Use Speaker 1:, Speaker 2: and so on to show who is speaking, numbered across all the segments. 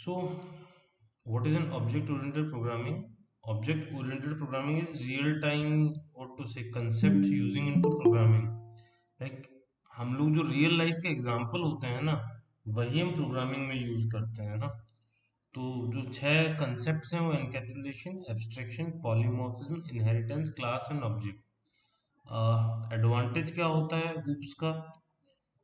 Speaker 1: So, what is an object-oriented programming? Object-oriented programming is real-time, or to say, concept using into programming. Like हम लोग जो real life के example होते हैं ना, वही हम प्रोग्रामिंग में यूज करते हैं ना। तो जो छह कंसेप्ट्स हैं वो encapsulation, abstraction, polymorphism, inheritance, class and object. Advantage क्या होता है हूप्स का?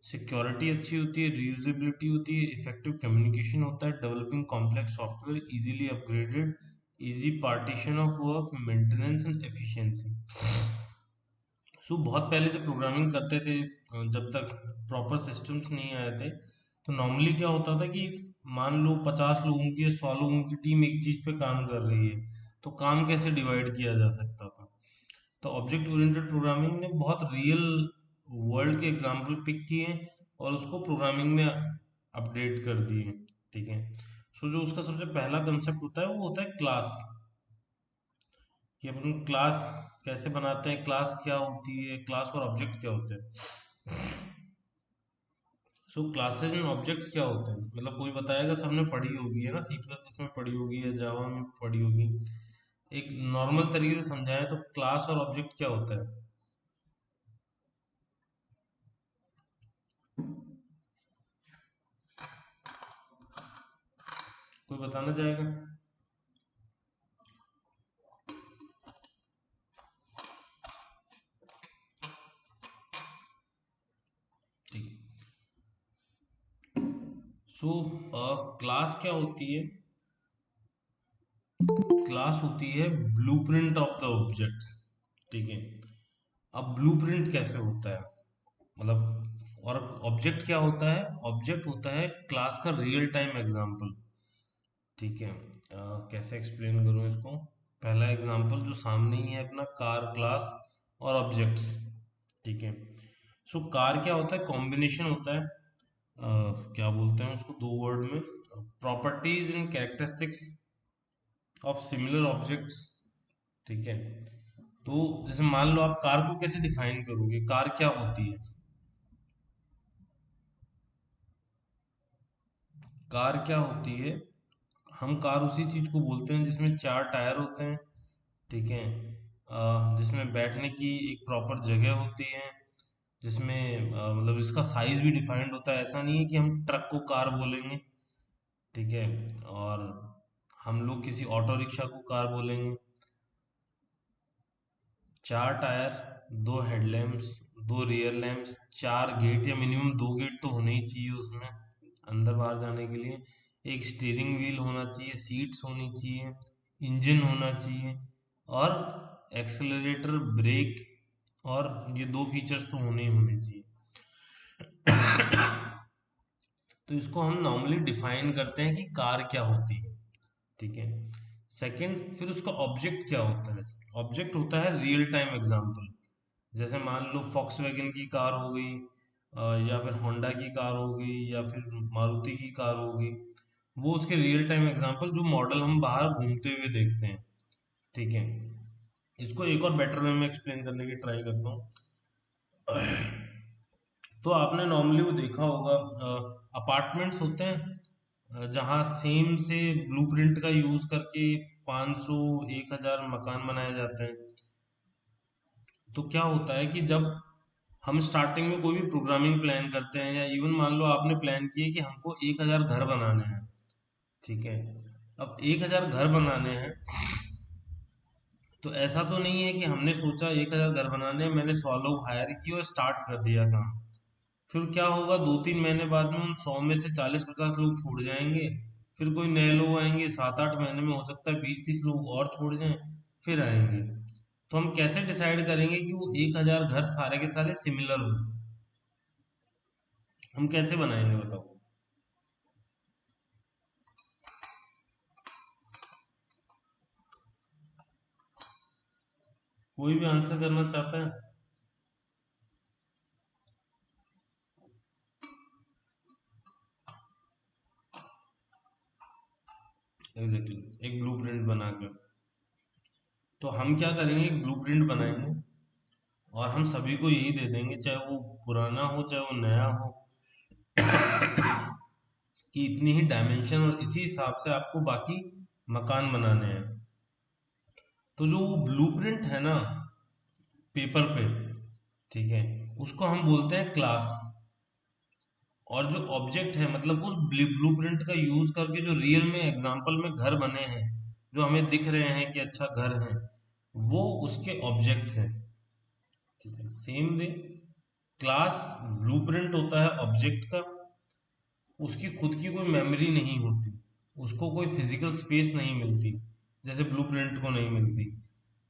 Speaker 1: सिक्योरिटी अच्छी होती है, रीयूजेबिलिटी होती है, इफेक्टिव कम्युनिकेशन होता है, developing complex software, easily upgraded, easy partition of work, maintenance and efficiency. So बहुत पहले जब प्रोग्रामिंग करते थे, जब तक प्रॉपर सिस्टम्स नहीं आए थे, तो नॉर्मली क्या होता था कि मान लो 50 लोगों की या 100 लोगों की टीम एक चीज पे काम कर रही है, तो काम कैसे डिवाइड किया जा सकता था? तो ऑब्जेक्ट ओरिएंटेड प्रोग्रामिंग ने बहुत रियल वर्ल्ड के एग्जाम्पल पिक किए हैं और उसको प्रोग्रामिंग में अपडेट कर दिए। ठीक है। सो जो उसका सबसे पहला कंसेप्ट होता है वो होता है क्लास। कि अपन क्लास कैसे बनाते हैं, क्लास क्या होती है, क्लास और ऑब्जेक्ट क्या होते हैं। सो क्लासेज एंड ऑब्जेक्ट्स क्या होते हैं, मतलब कोई बताएगा, सबने पढ़ी होगी है ना, सी प्लस प्लस में पढ़ी होगी या जावा में पढ़ी होगी। एक नॉर्मल तरीके से समझाएं तो क्लास और ऑब्जेक्ट क्या होता है? कोई बताना चाहेगा? ठीक है। सो क्लास क्या होती है? क्लास होती है ब्लूप्रिंट ऑफ द ऑब्जेक्ट्स। ठीक है। अब ब्लूप्रिंट कैसे होता है, मतलब, और ऑब्जेक्ट क्या होता है? ऑब्जेक्ट होता है क्लास का रियल टाइम एग्जांपल। ठीक है। कैसे एक्सप्लेन करूं इसको? पहला एग्जांपल जो सामने ही है अपना, कार क्लास और ऑब्जेक्ट्स। ठीक है। सो कार क्या होता है? कॉम्बिनेशन होता है, क्या बोलते हैं उसको दो वर्ड में, properties and characteristics of similar objects. ठीक है। तो जैसे मान लो, आप कार को कैसे डिफाइन करोगे, कार क्या होती है? कार क्या होती है? हम कार उसी चीज को बोलते हैं जिसमें चार टायर होते हैं। ठीक है। जिसमें बैठने की एक प्रॉपर जगह होती है, जिसमें मतलब इसका साइज भी डिफाइंड होता है। ऐसा नहीं है कि हम ट्रक को कार बोलेंगे। ठीक है। और हम लोग किसी ऑटो रिक्शा को कार बोलेंगे। चार टायर, दो हेडलैम्प्स, दो रियर लैम्प्स, चार गेट या मिनिमम दो गेट तो होने ही चाहिए उसमें अंदर बाहर जाने के लिए। एक स्टीयरिंग व्हील होना चाहिए, सीट्स होनी चाहिए, इंजन होना चाहिए, और एक्सेलरेटर, ब्रेक, और ये दो फीचर्स तो होने ही होने चाहिए। तो इसको हम नॉर्मली डिफाइन करते हैं कि कार क्या होती है। ठीक है। सेकंड, फिर उसका ऑब्जेक्ट क्या होता है? ऑब्जेक्ट होता है रियल टाइम एग्जांपल। जैसे मान लो फॉक्स वैगन की कार हो गई, या फिर होंडा की कार हो गई, या फिर मारुति की कार हो गई। वो उसके रियल टाइम एग्जांपल, जो मॉडल हम बाहर घूमते हुए देखते हैं। ठीक है। इसको एक और बेटर वे में एक्सप्लेन करने की ट्राई करता हूँ। तो आपने नॉर्मली वो देखा होगा, अपार्टमेंट्स होते हैं, जहाँ सेम से ब्लूप्रिंट का यूज करके 500 1000 मकान बनाए जाते हैं। तो क्या होता है कि जब हम स्टार्टिंग में कोई भी प्रोग्रामिंग प्लान करते हैं, या इवन मान लो आपने प्लान किया कि हमको 1000 घर बनाने हैं। ठीक है। अब 1000 घर बनाने हैं, तो ऐसा तो नहीं है कि हमने सोचा 1000 घर बनाने हैं, मैंने 100 लोग हायर किए और स्टार्ट कर दिया काम। फिर क्या होगा, 2-3 महीने बाद में उन 100 में से 40-50 लोग छूट जाएंगे। फिर कोई नए लोग आएंगे, 7-8 महीने में हो सकता है 20-30 लोग और छोड़ जाएं, फिर आएंगे। तो हम कैसे डिसाइड करेंगे कि वो 1000 घर सारे के सारे सिमिलर हो? हम कैसे बनाएंगे बताओ? कोई भी आंसर करना चाहता है? Exactly exactly। एक ब्लूप्रिंट बनाकर, तो हम क्या करेंगे, एक ब्लूप्रिंट बनाएंगे और हम सभी को यही दे देंगे, चाहे वो पुराना हो चाहे वो नया हो, कि इतनी ही डायमेंशन और इसी हिसाब से आपको बाकी मकान बनाने हैं। तो जो ब्लूप्रिंट है ना पेपर पे, ठीक है, उसको हम बोलते हैं क्लास। और जो ऑब्जेक्ट है मतलब उस ब्लूप्रिंट का यूज करके जो रियल में एग्जांपल में घर बने हैं, जो हमें दिख रहे हैं कि अच्छा घर है, वो उसके ऑब्जेक्ट्स हैं। ठीक है, सेम वे क्लास ब्लूप्रिंट होता है ऑब्जेक्ट का, उसकी खुद की कोई मेमोरी नहीं होती, उसको कोई फिजिकल स्पेस नहीं मिलती, जैसे ब्लूप्रिंट को नहीं मिलती।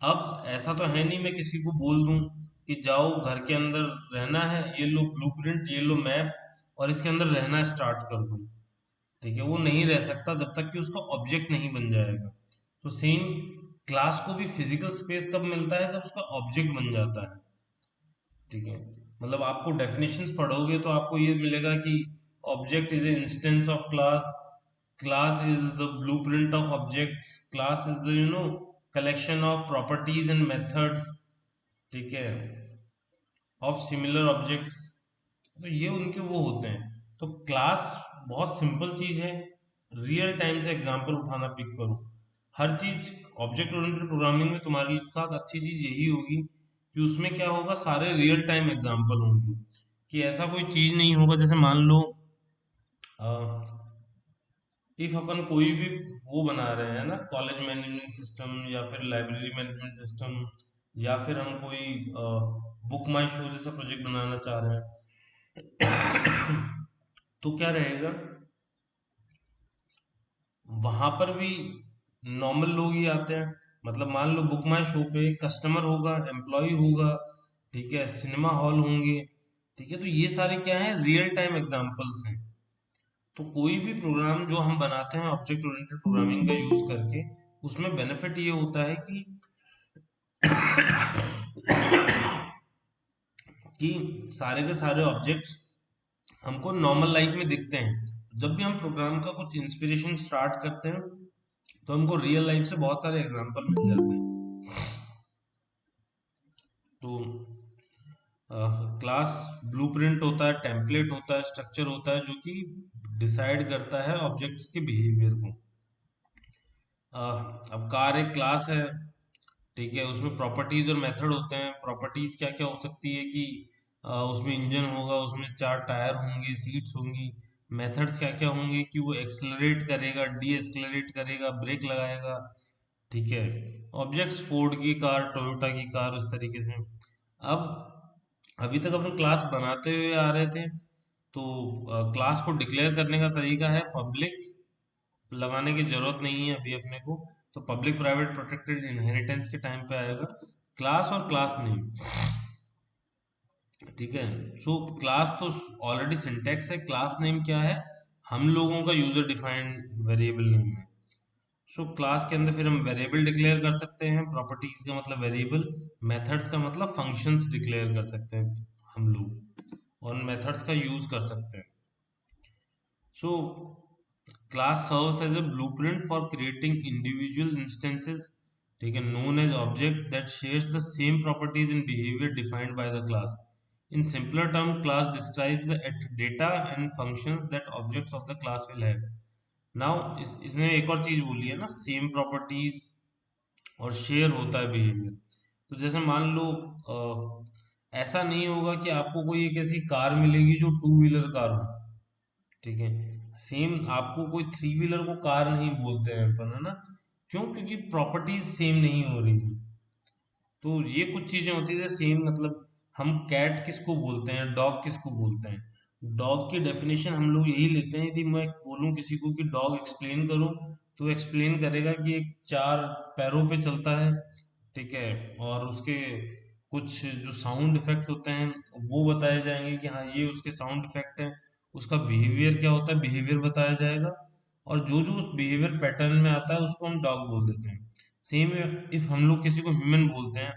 Speaker 1: अब ऐसा तो है नहीं मैं किसी को बोल दूं कि जाओ घर के अंदर रहना है, ये लो ब्लूप्रिंट, ये लो मैप, और इसके अंदर रहना स्टार्ट कर दूं। ठीक है, वो नहीं रह सकता जब तक कि उसका ऑब्जेक्ट नहीं बन जाएगा। तो सेम क्लास को भी फिजिकल स्पेस कब मिलता है, जब उसका ऑब्जेक्ट बन जाता है। ठीक है, मतलब आपको डेफिनेशंस पढ़ोगे तो आपको ये मिलेगा कि object is a instance of class, class is the blueprint of objects, class is the collection of properties and methods, ठीक है, ऑफ सिमिलर ऑब्जेक्ट्स। तो ये उनके वो होते हैं। तो क्लास बहुत सिंपल चीज है, रियल टाइम से एग्जांपल उठाना पिक करो। हर चीज ऑब्जेक्ट ओरिएंटेड प्रोग्रामिंग में तुम्हारे साथ अच्छी चीज यही होगी कि उसमें क्या होगा, सारे रियल टाइम एग्जांपल होंगे। कि ऐसा कोई चीज नहीं होगा, जैसे मान लो इफ अपन कोई भी वो बना रहे हैं ना, कॉलेज मैनेजमेंट सिस्टम या फिर लाइब्रेरी मैनेजमेंट सिस्टम, या फिर हम कोई बुक माई शो जैसा प्रोजेक्ट बनाना चाह रहे हैं, तो क्या रहेगा, वहां पर भी नॉर्मल लोग ही आते हैं। मतलब मान लो बुक माई शो पे कस्टमर होगा, एम्प्लॉय होगा, ठीक है, सिनेमा हॉल होंगे। ठीक है, तो ये सारे क्या है, रियल टाइम एग्जांपल्स हैं। तो कोई भी प्रोग्राम जो हम बनाते हैं ऑब्जेक्ट ओरिएंटेड प्रोग्रामिंग का यूज करके, उसमें बेनिफिट ये होता है कि सारे के सारे ऑब्जेक्ट्स हमको नॉर्मल लाइफ में दिखते हैं। जब भी हम प्रोग्राम का कुछ इंस्पिरेशन स्टार्ट करते हैं तो हमको रियल लाइफ से बहुत सारे एग्जांपल मिल जाते हैं। तो क्लास ब्लूप्रिंट होता है, टेम्पलेट होता है, स्ट्रक्चर होता है, जो कि डिसाइड करता है ऑब्जेक्ट्स के बिहेवियर को। अब कार एक क्लास है, ठीक है, उसमें प्रॉपर्टीज और मेथड होते हैं। प्रॉपर्टीज क्या क्या हो सकती है कि उसमें इंजन होगा, उसमें चार टायर होंगे, सीट्स होंगी। मेथड्स क्या क्या होंगे कि वो एक्सलरेट करेगा, डी एक्सलरेट करेगा, ब्रेक लगाएगा। ठीक है, ऑब्जेक्ट्स फोर्ड की कार, टोयोटा की कार, उस तरीके से। अब अभी तक अपन क्लास बनाते हुए आ रहे थे, तो क्लास को डिक्लेयर करने का तरीका है पब्लिक, लगाने की जरूरत नहीं है अभी अपने को। तो पब्लिक प्राइवेट प्रोटेक्टेड इनहेरिटेंस के टाइम पे आएगा क्लास और क्लास नेम। ठीक है, सो क्लास तो ऑलरेडी सिंटेक्स है, क्लास नेम क्या है, हम लोगों का यूजर डिफाइंड वेरिएबल नेम है। सो क्लास के अंदर फिर हम वेरिएबल डिक्लेयर कर सकते हैं, प्रॉपर्टीज का मतलब वेरिएबल, मेथड्स का मतलब फंक्शंस डिक्लेयर कर सकते हैं हम लोग, और मेथड्स का यूज कर सकते हैं। सो class serves as a blueprint for creating individual instances, taken known as object that shares the same properties and behavior defined by the class. In simpler terms, class describes the data and functions that objects of the class will have. Now इसने एक और चीज बोली है ना, same properties और share होता है बिहेवियर। तो जैसे मान लो ऐसा नहीं होगा कि आपको कोई एक ऐसी कार मिलेगी जो टू व्हीलर कार हो। ठीक है, सेम आपको कोई थ्री व्हीलर को कार नहीं बोलते हैं अपन, है ना, क्यों, क्योंकि प्रॉपर्टीज सेम नहीं हो रही। तो ये कुछ चीजें होती है सेम, मतलब हम कैट किसको बोलते हैं, डॉग किसको बोलते हैं। डॉग की डेफिनेशन हम लोग यही लेते हैं, यदि मैं बोलूं किसी को कि डॉग एक्सप्लेन करो, तो एक्सप्लेन करेगा कि एक चार पैरों पे चलता है, ठीक है, और उसके कुछ जो साउंड इफेक्ट होते हैं वो बताए जाएंगे कि हाँ ये उसके साउंड इफेक्ट है। उसका बिहेवियर क्या होता है, बिहेवियर बताया जाएगा, और जो जो उस बिहेवियर पैटर्न में आता है उसको हम डॉग बोल देते हैं। सेम इफ हम लोग किसी को ह्यूमन बोलते हैं,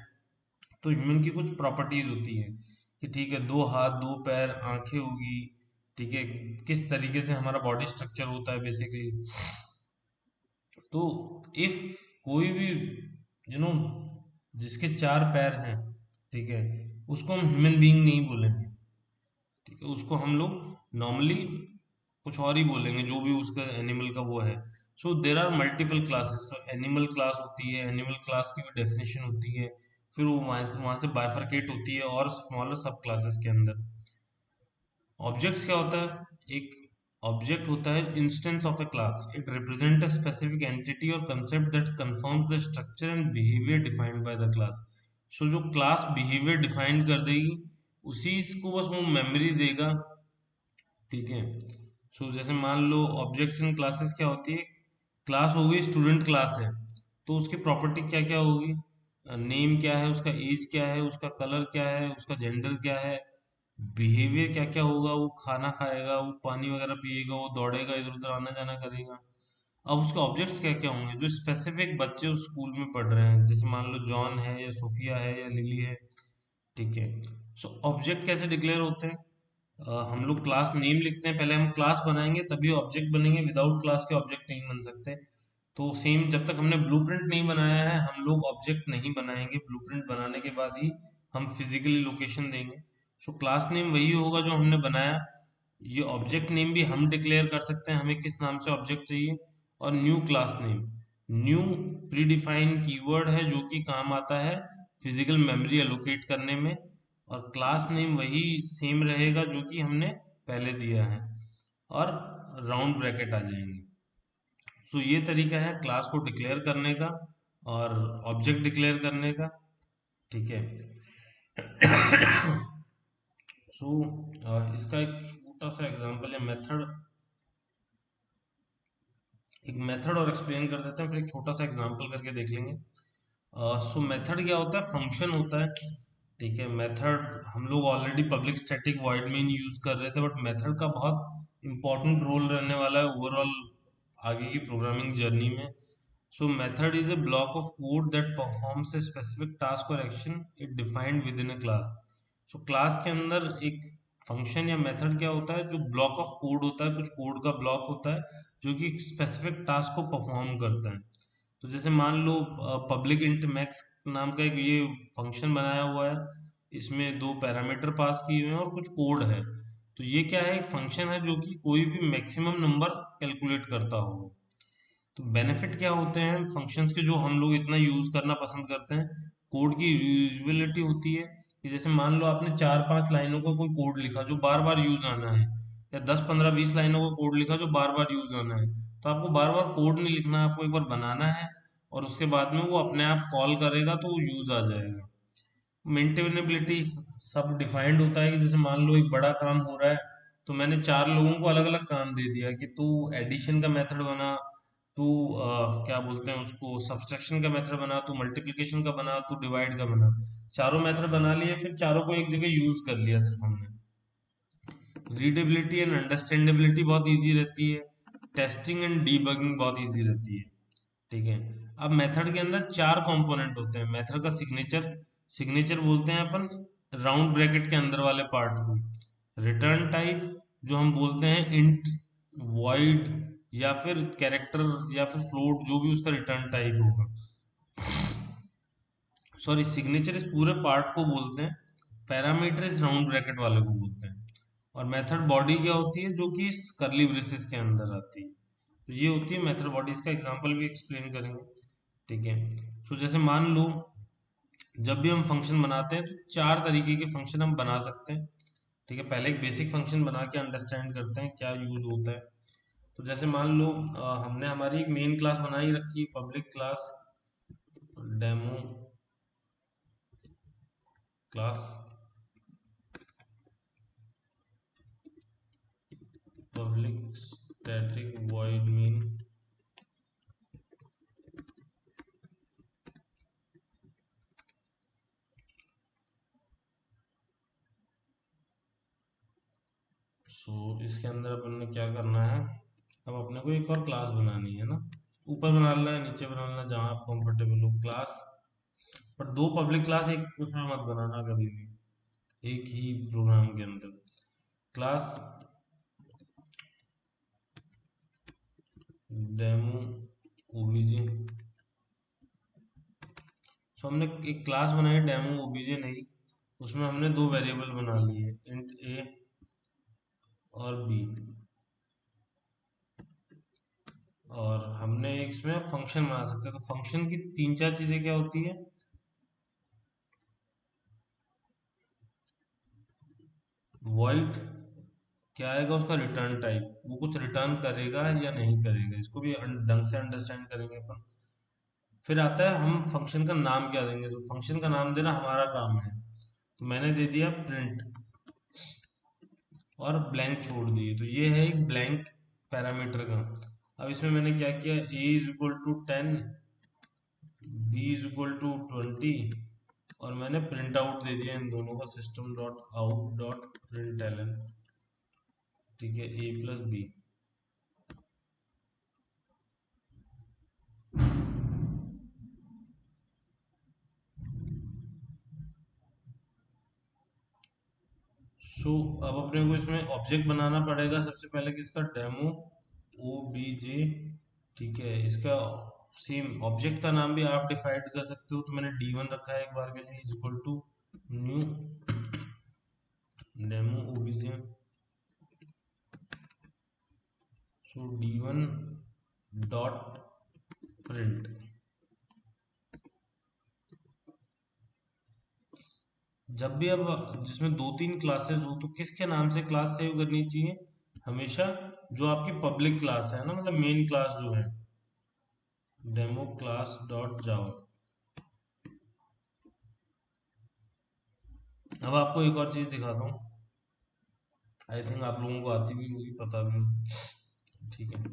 Speaker 1: तो ह्यूमन की कुछ प्रॉपर्टीज होती है कि ठीक है, दो हाथ, दो पैर, आंखें होगी, ठीक है, किस तरीके से हमारा बॉडी स्ट्रक्चर होता है बेसिकली। तो इफ कोई भी यू नो जिसके चार पैर हैं, ठीक है, उसको हम ह्यूमन बीइंग नहीं बोलेंगे। ठीक है, उसको हम लोग नॉर्मली कुछ और ही बोलेंगे जो भी उसका एनिमल का वो है। So there are multiple classes. So animal class होती है, एनिमल क्लास की भी डेफिनेशन होती है, फिर वो वहाँ से बाइफरकेट होती है और स्मॉलर सब क्लासेस के अंदर। ऑब्जेक्ट्स क्या होता है? एक ऑब्जेक्ट होता है instance of a class. It represent a specific entity और concept that confirms the structure and behaviour defined by the class. So जो क्लास बिहेवियर डिफाइन कर देगी, उसी को बस वो मेमोरी देगा। ठीक है। सो जैसे मान लो ऑब्जेक्ट्स इन क्लासेस क्या होती है? क्लास हो गई, स्टूडेंट क्लास है, तो उसकी प्रॉपर्टी क्या क्या होगी? नेम क्या है, उसका एज क्या है, उसका कलर क्या है, उसका जेंडर क्या है, बिहेवियर क्या क्या होगा, वो खाना खाएगा, वो पानी वगैरह पिएगा, वो दौड़ेगा, इधर उधर आना जाना करेगा। अब उसके ऑब्जेक्ट्स क्या क्या होंगे जो स्पेसिफिक बच्चे उस स्कूल में पढ़ रहे हैं, जैसे मान लो जॉन है या सोफिया है या लिली है। ठीक है। सो ऑब्जेक्ट कैसे डिक्लेयर होते हैं? हम लोग क्लास नेम लिखते हैं, पहले हम क्लास बनाएंगे तभी ऑब्जेक्ट बनेंगे, विदाउट क्लास के ऑब्जेक्ट नहीं बन सकते। तो सेम, जब तक हमने ब्लूप्रिंट नहीं बनाया है हम लोग ऑब्जेक्ट नहीं बनाएंगे। ब्लूप्रिंट बनाने के बाद ही हम फिजिकली लोकेशन देंगे। सो क्लास नेम वही होगा जो हमने बनाया। ये ऑब्जेक्ट नेम भी हम डिक्लेयर कर सकते हैं हमें किस नाम से ऑब्जेक्ट चाहिए। और new class name, new pre defined keyword है जो कि काम आता है फिजिकल मेमोरी एलोकेट करने में। और क्लास नेम वही सेम रहेगा जो कि हमने पहले दिया है, और राउंड ब्रैकेट आ जाएंगे। सो ये तरीका है क्लास को डिक्लेयर करने का और ऑब्जेक्ट डिक्लेयर करने का। ठीक है। सो इसका एक छोटा सा एग्जांपल या मेथड, एक मेथड और एक्सप्लेन कर देते हैं, फिर एक छोटा सा एग्जांपल करके देख लेंगे। सो मेथड क्या होता है? फंक्शन होता है। ठीक है। मेथड हम लोग already public static void main use कर रहे थे, बट मेथड का बहुत इंपॉर्टेंट रोल रहने वाला है ओवरऑल आगे की प्रोग्रामिंग जर्नी में। So method is a block of code that performs a specific task or action it defined within a class. So class के अंदर एक फंक्शन या मेथड क्या होता है? जो ब्लॉक ऑफ कोड होता है, कुछ कोड का ब्लॉक होता है जो कि एक स्पेसिफिक टास्क को परफॉर्म करता है। तो जैसे मान लो पब्लिक इंट मैक्स नाम का एक ये फंक्शन बनाया हुआ है, इसमें दो पैरामीटर पास किए हुए हैं और कुछ कोड है। तो ये क्या है? एक फंक्शन है जो कि कोई भी मैक्सिमम नंबर कैलकुलेट करता हो। तो बेनिफिट क्या होते हैं फंक्शंस के जो हम लोग इतना यूज करना पसंद करते हैं? कोड की यूजेबिलिटी होती है कि जैसे मान लो आपने 4-5 लाइनों का कोई कोड लिखा जो बार बार यूज आना है, या 10-15-20 लाइनों का कोड लिखा जो बार बार यूज आना है, तो आपको बार बार कोड नहीं लिखना, आपको एक बार बनाना है और उसके बाद में वो अपने आप कॉल करेगा तो वो यूज आ जाएगा। मेंटेनेबिलिटी सब डिफाइंड होता है कि जैसे मान लो एक बड़ा काम हो रहा है, तो मैंने 4 लोगों को अलग अलग काम दे दिया कि तू एडिशन का मेथड बना, तू क्या बोलते हैं उसको, सब्सट्रैक्शन का मेथड बना, तू मल्टीप्लिकेशन का बना, तू डिवाइड का बना। चारों मेथड बना लिए, फिर चारों को एक जगह यूज कर लिया सिर्फ हमने। रीडेबिलिटी एंड अंडरस्टैंडेबिलिटी बहुत इजी रहती है। टेस्टिंग एंड डीबगिंग बहुत इजी रहती है। ठीक है। अब मेथड के अंदर 4 कंपोनेंट होते हैं। मेथड का सिग्नेचर, सिग्नेचर बोलते हैं अपन राउंड ब्रैकेट के अंदर वाले पार्ट को। रिटर्न टाइप, जो हम बोलते हैं इंट, वॉइड, या फिर कैरेक्टर, या फिर फ्लोट, जो भी उसका रिटर्न टाइप होगा। सॉरी, सिग्नेचर इस पूरे पार्ट को बोलते हैं। पैरामीटर इस राउंड ब्रैकेट वाले को बोलते हैं। और मेथड बॉडी क्या होती है? जो कि इस करली ब्रेसेस के अंदर आती है। तो ये होती है मेथड बॉडी। इसका एग्जांपल भी एक्सप्लेन करेंगे। ठीक है। सो जैसे मान लो जब भी हम फंक्शन बनाते हैं तो 4 तरीके के फंक्शन हम बना सकते हैं। ठीक है। पहले एक बेसिक फंक्शन बना के अंडरस्टैंड करते हैं क्या यूज होता है। तो जैसे मान लो हमने हमारी एक मेन क्लास बनाई रखी, public class demo class, public static void main. So इसके अंदर अपन ने क्या करना है? अब अपने को एक और क्लास बनानी है ना, ऊपर बनाना है नीचे बनाना है, जहाँ आप कंफर्टेबल हो क्लास। पर दो पब्लिक क्लास एक उसमें मत बनाना कभी भी, एक ही प्रोग्राम के अंदर। Class demo OBJ. सो हमने एक क्लास बनाई डेमो ओबीजे नहीं, उसमें हमने दो वेरिएबल बना लिए, इंट ए और बी। और हमने इसमें फंक्शन बना सकते हैं। तो फंक्शन की तीन चार चीजें क्या होती है। वॉइड क्या आएगा, उसका रिटर्न टाइप, वो कुछ रिटर्न करेगा या नहीं करेगा, इसको भी ढंग से अंडरस्टैंड करेंगे अपन। फिर आता है हम फंक्शन का नाम क्या देंगे, तो फंक्शन का नाम देना हमारा काम है। तो मैंने दे दिया प्रिंट और ब्लैंक छोड़ दिए, तो ये है एक ब्लैंक पैरामीटर का। अब इसमें मैंने क्या किया, a is equal to 10, b is equal to 20, और मैंने प्रिंट आउट दे दिया इन दोनों का, system dot out dot println. ठीक है, a प्लस बी। सो अब अपने को इसमें ऑब्जेक्ट बनाना पड़ेगा सबसे पहले, किसका, डेमो ओ बी जे। ठीक है, इसका सेम ऑब्जेक्ट का नाम भी आप डिफाइंड कर सकते हो, तो मैंने डी1 रखा है एक बार के लिए, is equal to new demo O B J. So d one dot print. जब भी अब जिसमें दो तीन क्लासेस हो, तो किसके नाम से क्लास सेव करनी चाहिए, हमेशा जो आपकी पब्लिक क्लास है ना, मतलब मेन क्लास जो है, डेमो क्लास डॉट जावा। अब आपको एक और चीज दिखाता हूँ, आई थिंक आप लोगों को आती भी होगी, पता भी होगी। ठीक है,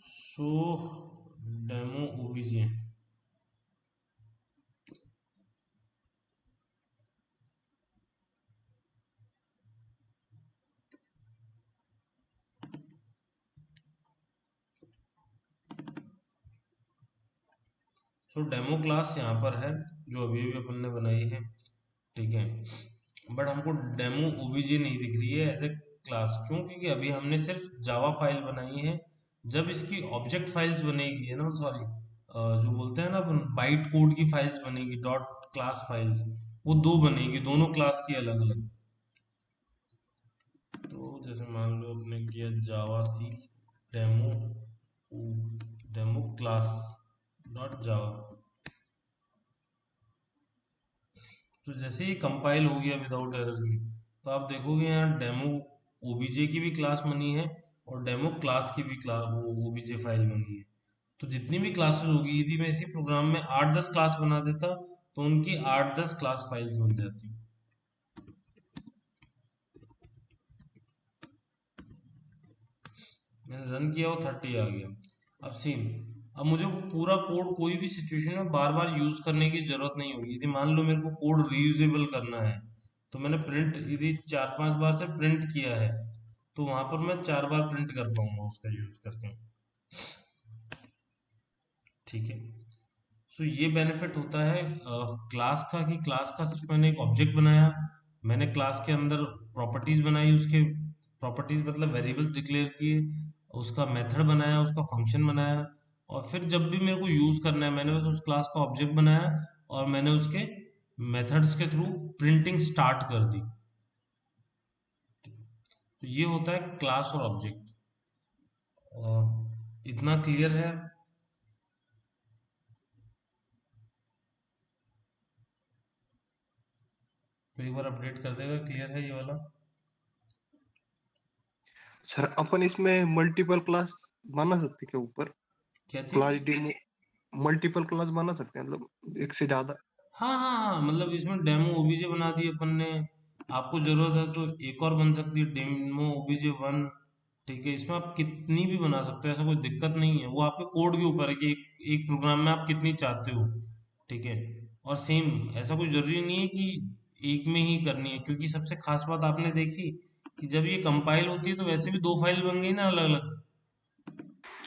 Speaker 1: सो डेमो ओबीजे। सो डेमो क्लास यहाँ पर है, जो अभी अभी अपन ने बनाई है। ठीक है, बट हमको डेमो ओबीजे नहीं दिख रही है एज ए क्लास, क्यों, क्योंकि अभी हमने सिर्फ जावा फाइल बनाई है। जब इसकी ऑब्जेक्ट फाइल्स बनेगी, है ना, सॉरी, जो बोलते हैं ना अपन, बाइट कोड की फाइल्स बनेगी, डॉट क्लास फाइल्स, वो दो बनेगी, दोनों क्लास की अलग अलग। तो जैसे मान लो आपने किया javac demo demo class dot Java, तो जैसे ही कंपाइल हो गया विदाउट एरर की, तो आप देखोगे यहाँ डेमो ओबीजे की भी क्लास बनी है, और डेमो क्लास की भी क्लास, वो ओबीजे फाइल बनी है। तो जितनी भी क्लासेस होगी, यदि मैं इसी प्रोग्राम में 8-10 क्लास बना देता, तो उनकी 8-10 क्लास फाइल्स बन जाती। मैंने रन किया, वो 30 आ गया। अब सेम, अब मुझे वो पूरा कोड कोई भी सिचुएशन में बार बार यूज करने की जरूरत नहीं होगी। यदि मान लो मेरे को कोड रीयूजेबल करना है, तो मैंने प्रिंट यदि 4-5 बार से प्रिंट किया है, तो वहां पर मैं 4 बार प्रिंट कर पाऊंगा उसका यूज करके। ठीक है, सो ये बेनिफिट होता है क्लास का, कि क्लास का सिर्फ मैंने एक ऑब्जेक्ट बनाया, मैंने क्लास के अंदर प्रॉपर्टीज बनाई, उसके प्रॉपर्टीज मतलब वेरिएबल्स डिक्लेयर किए, उसका मेथड बनाया, उसका फंक्शन बनाया, और फिर जब भी मेरे को यूज करना है, मैंने बस उस क्लास का ऑब्जेक्ट बनाया, और मैंने उसके मेथड्स के थ्रू प्रिंटिंग स्टार्ट कर दी। तो ये होता है क्लास और ऑब्जेक्ट। इतना क्लियर है। तो एक बार अपडेट कर देगा, क्लियर है ये वाला।
Speaker 2: सर अपन इसमें मल्टीपल क्लास बना सकते हैं क्या ऊपर?
Speaker 1: क्या चीज।
Speaker 2: क्लास डेमो मल्टीपल क्लास बना सकते हैं, मतलब एक से ज्यादा।
Speaker 1: हाँ हाँ हाँ, मतलब इसमें डेमो ओबीजे बना दी अपन ने, आपको जरूरत है तो एक और बन सकती है, डेमो ओबीजे 1। ठीक है, इसमें आप कितनी भी बना सकते हो, ऐसा कोई दिक्कत नहीं है, वो आपके कोड के ऊपर है कि एक प्रोग्राम में आप कितनी चाहते हो। ठीक है, और सेम ऐसा कोई जरूरी नहीं है कि एक में ही करनी है, क्योंकि सबसे खास बात आपने देखी कि जब ये कंपाइल होती है, तो वैसे भी दो फाइल बन गई ना अलग अलग।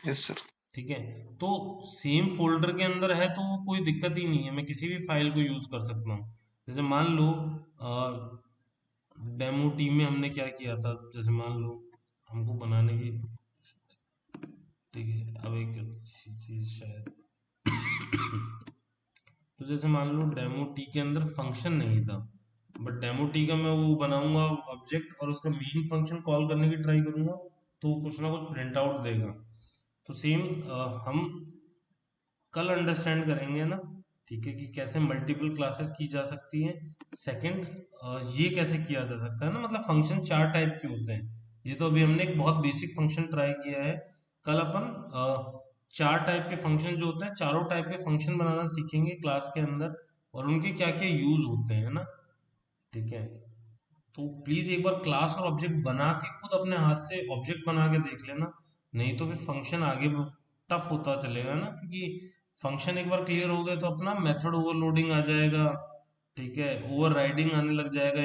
Speaker 2: Yes sir.
Speaker 1: ठीक है, तो सेम फोल्डर के अंदर है, तो वो कोई दिक्कत ही नहीं है, मैं किसी भी फाइल को यूज कर सकता हूँ। जैसे मान लो डेमो टीम में हमने क्या किया था, जैसे मान लो हमको बनाने की, ठीक है, अब एक अच्छी चीज शायद, तो जैसे मान लो डेमो टी के अंदर फंक्शन नहीं था, बट डेमो टी का मैं वो बनाऊंगा ऑब्जेक्ट और उसका मेन फंक्शन कॉल करने की ट्राई करूंगा, तो वो कुछ ना कुछ प्रिंट आउट देगा। तो सेम हम कल अंडरस्टैंड करेंगे ना, ठीक है, कि कैसे मल्टीपल क्लासेस की जा सकती हैं। सेकंड, ये कैसे किया जा सकता है ना, मतलब फंक्शन चार टाइप के होते हैं। ये तो अभी हमने एक बहुत बेसिक फंक्शन ट्राई किया है। कल अपन चार टाइप के फंक्शन जो होते हैं, चारों टाइप के फंक्शन बनाना सीखेंगे क्लास के अंदर, और उनके क्या क्या यूज होते हैं ना, ठीक है। तो प्लीज एक बार क्लास और ऑब्जेक्ट बना के खुद अपने हाथ से ऑब्जेक्ट बना के देख लेना, नहीं तो फिर फंक्शन आगे टफ होता चलेगा ना, क्योंकि फंक्शन एक बार क्लियर हो गए तो अपना मेथड ओवरलोडिंग आ जाएगा, ठीक है, ओवर राइडिंग आने लग जाएगा,